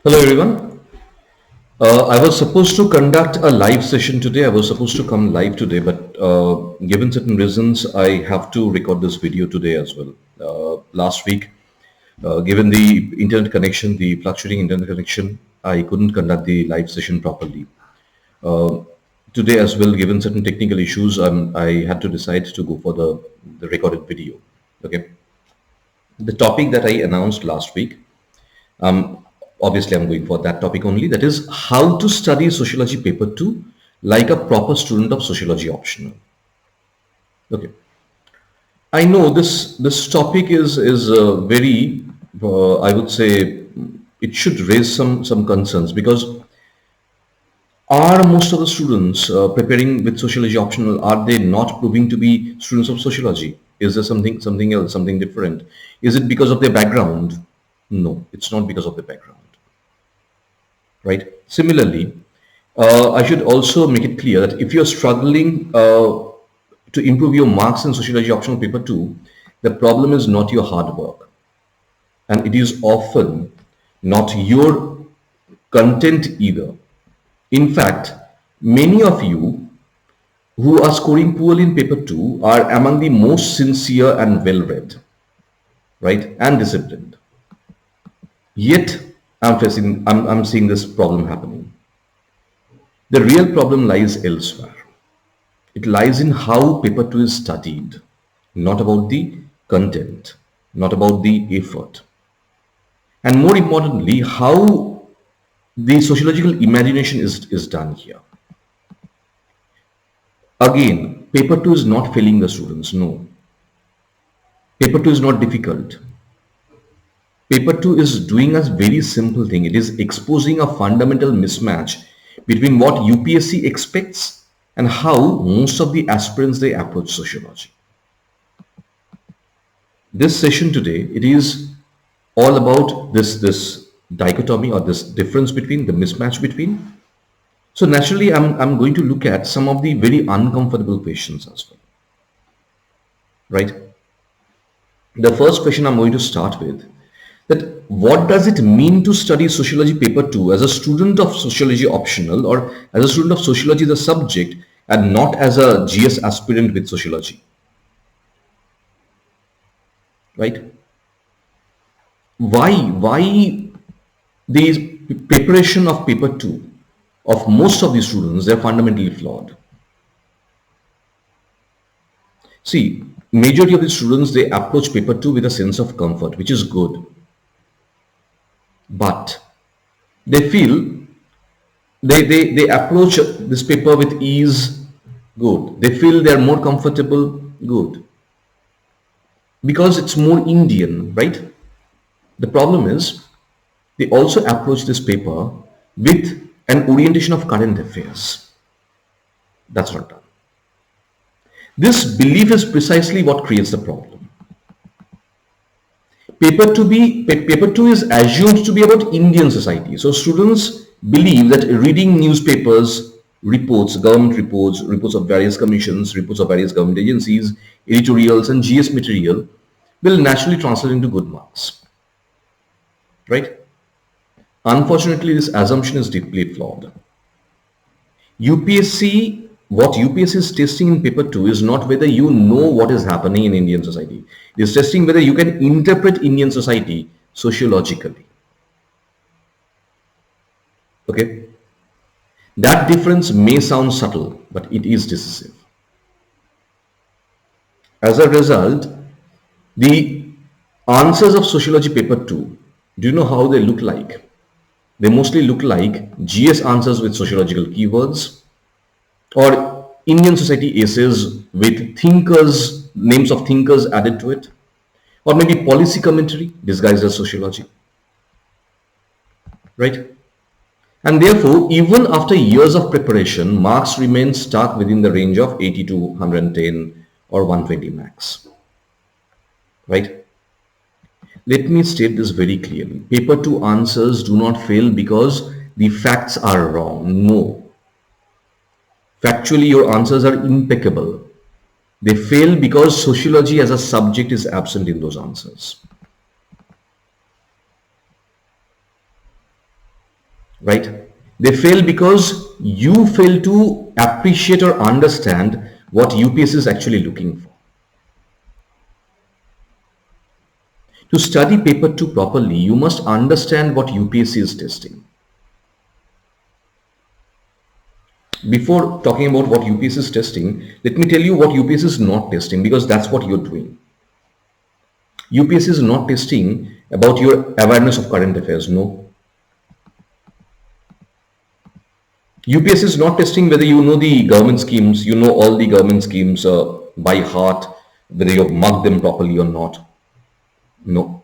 Hello everyone. I was supposed to conduct a live session today. I was supposed to come live today, but given certain reasons, I have to record this video today as well. Last week, given the internet connection, the fluctuating internet connection, I couldn't conduct the live session properly. Today as well, given certain technical issues, I had to decide to go for the recorded video. Okay. The topic that I announced last week, obviously I'm going for that topic only, that is how to study Sociology Paper II like a proper student of Sociology Optional. Okay. I know this topic is very, I would say, it should raise some concerns, because are most of the students preparing with Sociology Optional, are they not proving to be students of sociology? Is there something else, something different? Is it because of their background? No, it's not because of their background. Right? Similarly, I should also make it clear that if you're struggling to improve your marks in Sociology Optional Paper 2, the problem is not your hard work. And it is often not your content either. In fact, many of you who are scoring poorly in Paper 2 are among the most sincere and well-read, right, and disciplined. Yet, I'm seeing this problem happening. The real problem lies elsewhere. It lies in how Paper 2 is studied, not about the content, not about the effort. And more importantly, how the sociological imagination is done here. Again, Paper 2 is not failing the students, no. Paper 2 is not difficult. Paper 2 is doing a very simple thing. It is exposing a fundamental mismatch between what UPSC expects and how most of the aspirants they approach sociology. This session today, it is all about this dichotomy, or this difference between, the mismatch between. So naturally, I'm going to look at some of the very uncomfortable questions as well. Right? The first question I'm going to start with, that what does it mean to study Sociology Paper 2 as a student of Sociology Optional, or as a student of Sociology as a subject, and not as a GS aspirant with Sociology? Right? Why the preparation of Paper 2 of most of the students, they're fundamentally flawed. See, majority of the students, they approach Paper 2 with a sense of comfort, which is good. But they feel they approach this paper with ease, good. They feel they're more comfortable, good. Because it's more Indian, right? The problem is, they also approach this paper with an orientation of current affairs. That's not done. This belief is precisely what creates the problem. Paper 2 is assumed to be about Indian society. So students believe that reading newspapers, reports, government reports, reports of various commissions, reports of various government agencies, editorials, and GS material will naturally translate into good marks. Right? Unfortunately, this assumption is deeply flawed. What UPSC is testing in Paper 2 is not whether you know what is happening in Indian society. It is testing whether you can interpret Indian society sociologically. Okay? That difference may sound subtle, but it is decisive. As a result, the answers of Sociology Paper 2, do you know how they look like? They mostly look like GS answers with sociological keywords, or Indian society essays with thinkers, names of thinkers added to it, or maybe policy commentary disguised as sociology. Right? And therefore, even after years of preparation, marks remain stuck within the range of 80 to 110 or 120 max. Right? Let me state this very clearly. Paper 2 answers do not fail because the facts are wrong. No. Factually, your answers are impeccable. They fail because sociology as a subject is absent in those answers. right? They fail because you fail to appreciate or understand what UPSC is actually looking for. To study paper 2 properly, you must understand what UPSC is testing. Before talking about what UPSC is testing, let me tell you what UPSC is not testing, because that's what you're doing. UPSC is not testing about your awareness of current affairs. No. UPSC is not testing whether you know the government schemes, you know all the government schemes by heart, whether you've marked them properly or not. No.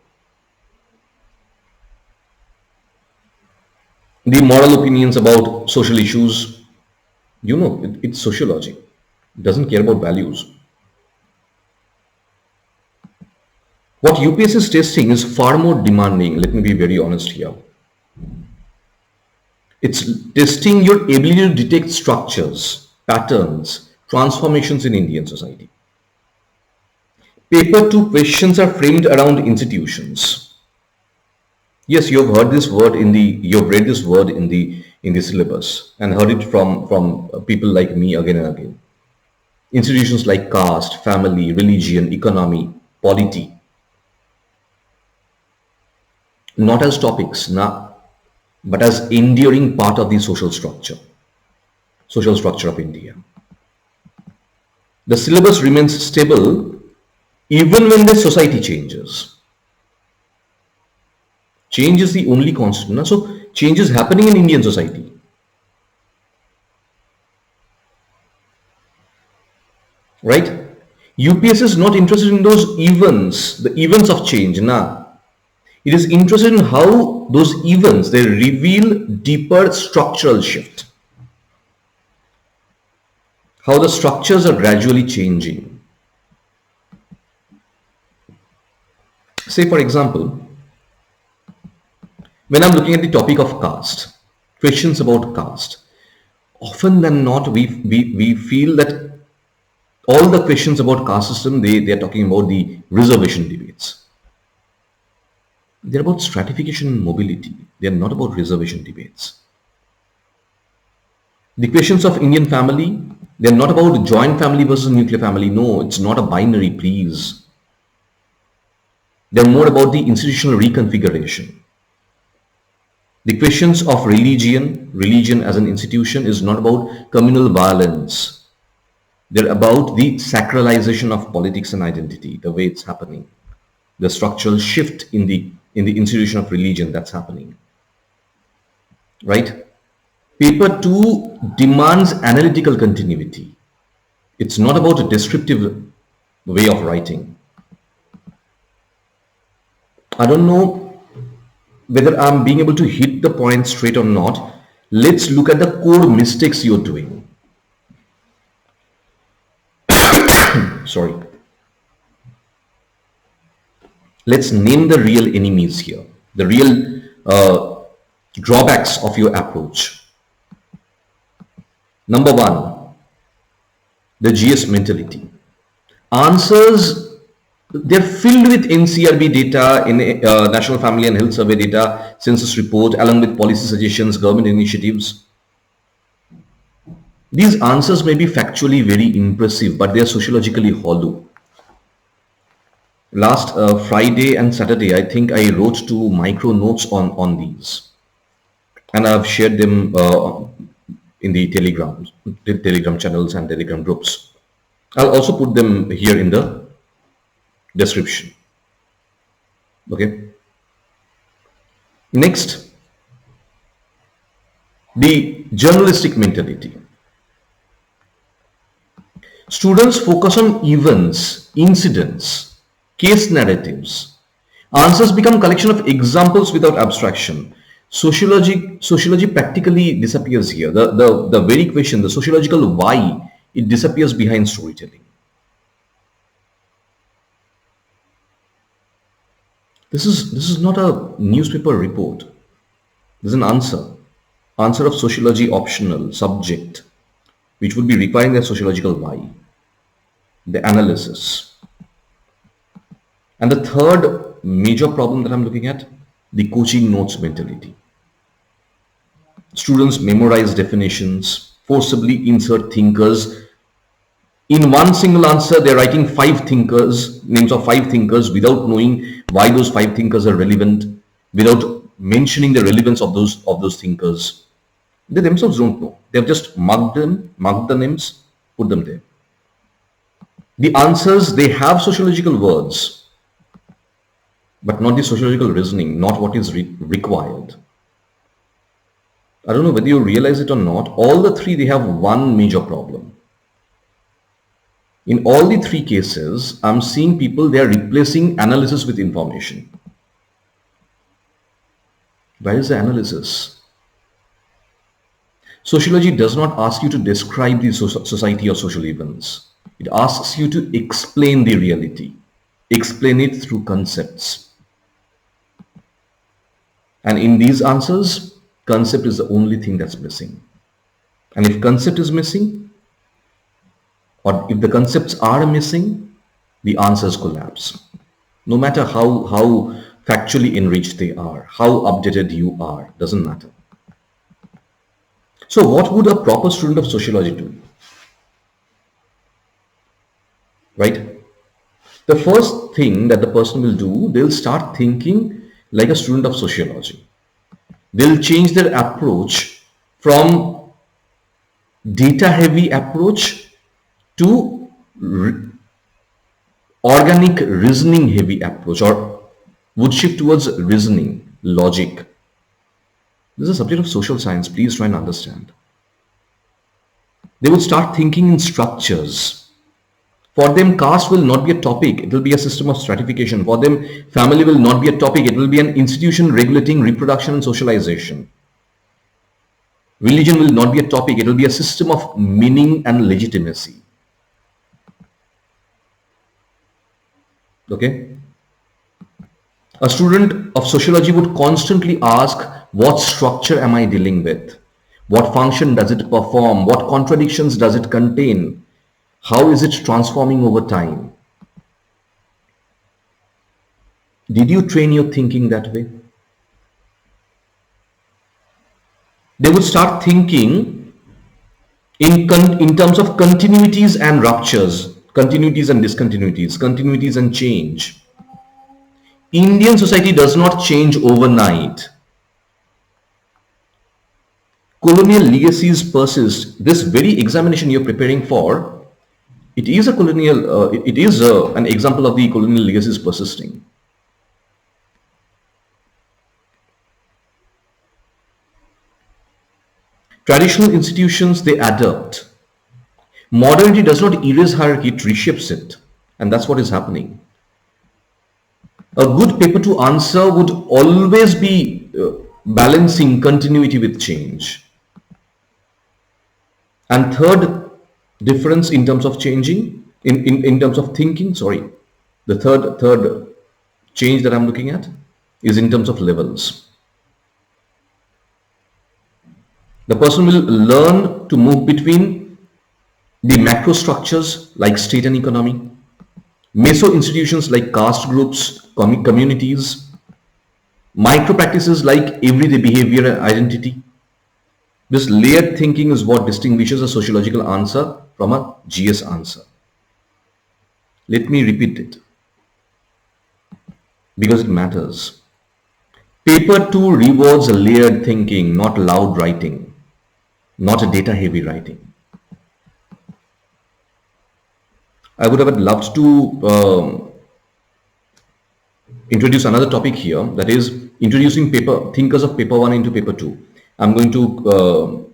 The moral opinions about social issues, it's sociology. It doesn't care about values. What UPSC is testing is far more demanding. Let me be very honest here. It's testing your ability to detect structures, patterns, transformations in Indian society. Paper 2 questions are framed around institutions. Yes, you've read this word in the syllabus and heard it from people like me again and again. Institutions like caste, family, religion, economy, polity. Not as topics, but as enduring part of the social structure of India. The syllabus remains stable even when the society changes. Change is the only constant. So change is happening in Indian society. Right? UPS is not interested in those events, the events of change. It is interested in how those events, they reveal deeper structural shift. How the structures are gradually changing. Say for example, when I'm looking at the topic of caste, questions about caste, often than not we feel that all the questions about caste system, they are talking about the reservation debates. They're about stratification and mobility. They're not about reservation debates. The questions of Indian family, they're not about joint family versus nuclear family. No, it's not a binary, please. They're more about the institutional reconfiguration. The questions of religion as an institution is not about communal violence. They're about the sacralization of politics and identity, the way it's happening. The structural shift in the institution of religion that's happening. Right? Paper 2 demands analytical continuity. It's not about a descriptive way of writing. I don't know whether I'm being able to hit the point straight or not. Let's look at the core mistakes you're doing. Sorry. Let's name the real enemies here, the real drawbacks of your approach. Number one, the GS mentality. Answers, they're filled with NCRB data, in National Family and Health Survey data, census report, along with policy suggestions, government initiatives. These answers may be factually very impressive, but they are sociologically hollow. Last Friday and Saturday, I think I wrote 2 micro notes on these, and I've shared them in the Telegram channels and Telegram groups. I'll also put them here in the description. Okay. Next, the journalistic mentality. Students focus on events, incidents, case narratives. Answers become collection of examples without abstraction. Sociology practically disappears here. The very question, the sociological why, it disappears behind storytelling. This is not a newspaper report. This is an answer of sociology optional subject, which would be requiring the sociological why, the analysis. And the third major problem that I'm looking at, the coaching notes mentality. Students memorize definitions, forcibly insert thinkers. In one single answer, they're writing names of five thinkers without knowing why those five thinkers are relevant, without mentioning the relevance of those thinkers. They themselves don't know. They've just marked the names, put them there. The answers, they have sociological words, but not the sociological reasoning, not what is required. I don't know whether you realize it or not. All the three, they have one major problem. In all the three cases, I'm seeing people, they are replacing analysis with information. Where is the analysis? Sociology does not ask you to describe the society or social events. It asks you to explain the reality. Explain it through concepts. And in these answers, concept is the only thing that's missing. And if concept is missing, or if the concepts are missing, the answers collapse. No matter how factually enriched they are, how updated you are, doesn't matter. So what would a proper student of sociology do? Right? The first thing that the person will do, they'll start thinking like a student of sociology. They'll change their approach from data heavy approach to organic reasoning heavy approach, or would shift towards reasoning, logic. This is a subject of social science. Please try and understand. They would start thinking in structures. For them, caste will not be a topic. It will be a system of stratification. For them, family will not be a topic. It will be an institution regulating reproduction and socialization. Religion will not be a topic. It will be a system of meaning and legitimacy. Okay? A student of sociology would constantly ask, what structure am I dealing with? What function does it perform? What contradictions does it contain? How is it transforming over time? Did you train your thinking that way? They would start thinking in terms of continuities and ruptures, continuities and discontinuities, continuities and change. Indian society does not change overnight. Colonial legacies persist. This very examination you're preparing for, it is an example of the colonial legacies persisting. Traditional institutions, they adapt. Modernity does not erase hierarchy, it reshapes it. And that's what is happening. A good paper to answer would always be balancing continuity with change. And third difference in terms of changing, in terms of thinking, the third change that I'm looking at is in terms of levels. The person will learn to move between the macro structures like state and economy, meso institutions like caste groups, communities, micro practices like everyday behavior and identity. This layered thinking is what distinguishes a sociological answer from a GS answer. Let me repeat it because it matters. Paper 2 rewards layered thinking, not loud writing, not a data heavy writing. I would have loved to introduce another topic here, that is introducing thinkers of paper 1 into paper 2. I'm going to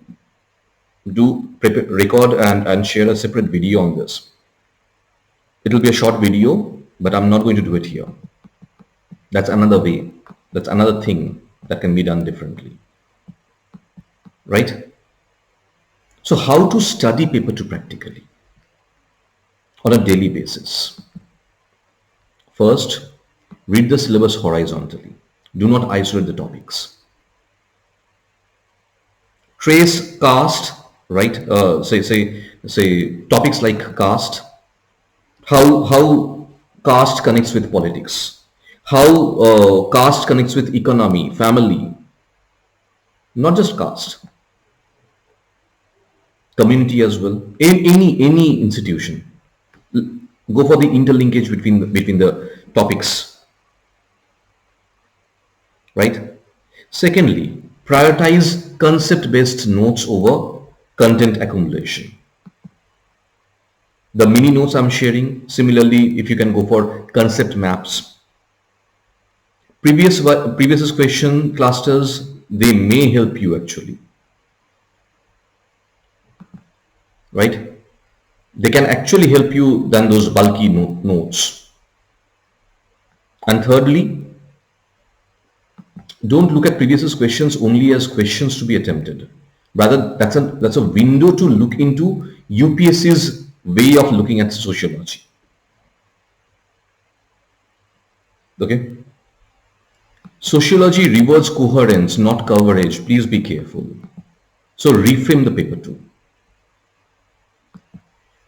record and share a separate video on this. It will be a short video, but I'm not going to do it here. That's another way. That's another thing that can be done differently. Right? So how to study paper 2 practically on a daily basis? First, read the syllabus horizontally. Do not isolate the topics. Trace caste, right? Say topics like caste, how caste connects with politics, how caste connects with economy, family, not just caste. community as well, in any institution. Go for the interlinkage between the topics, right? Secondly, prioritize concept-based notes over content accumulation. The mini notes I'm sharing, similarly, if you can go for concept maps. Previous question clusters, they may help you actually, right? They can actually help you than those bulky notes. And thirdly, don't look at previous questions only as questions to be attempted. Rather, that's a window to look into UPSC's way of looking at sociology. Okay. Sociology rewards coherence, not coverage. Please be careful. So reframe the paper too.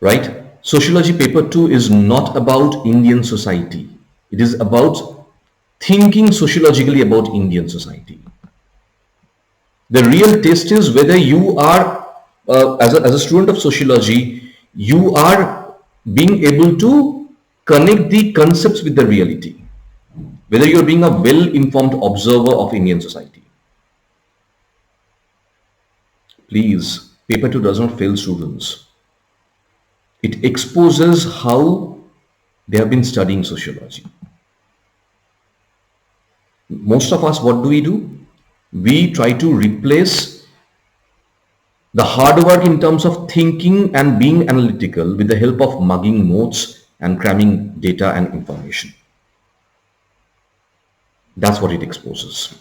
Right? Sociology paper 2 is not about Indian society. It is about thinking sociologically about Indian society. The real test is whether you are, as a student of sociology, you are being able to connect the concepts with the reality. Whether you're being a well-informed observer of Indian society. Please, paper 2 does not fail students. It exposes how they have been studying sociology. Most of us, what do? We try to replace the hard work in terms of thinking and being analytical with the help of mugging notes and cramming data and information. That's what it exposes.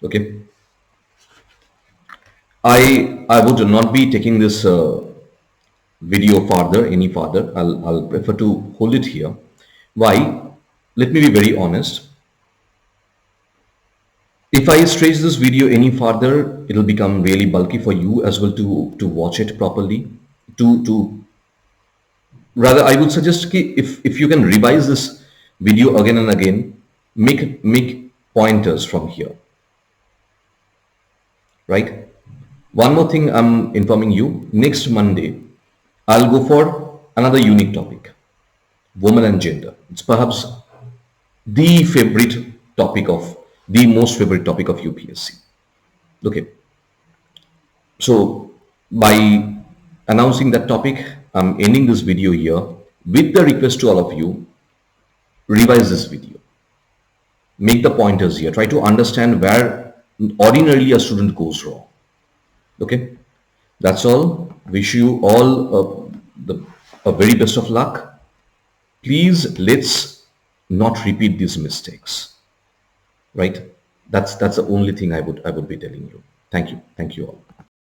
Okay. I would not be taking this video any farther. I'll prefer to hold it here. Why? Let me be very honest. If I stretch this video any farther, it'll become really bulky for you as well to watch it properly. To rather, I would suggest if you can revise this video again and again, make pointers from here. Right? One more thing I'm informing you. Next Monday, I'll go for another unique topic, women and gender. It's perhaps the most favorite topic of UPSC. Okay. So by announcing that topic, I'm ending this video here with the request to all of you, revise this video. Make the pointers here. Try to understand where ordinarily a student goes wrong. Okay. That's all. Wish you all a very best of luck. Please, let's not repeat these mistakes. Right? That's the only thing I would be telling you. Thank you all.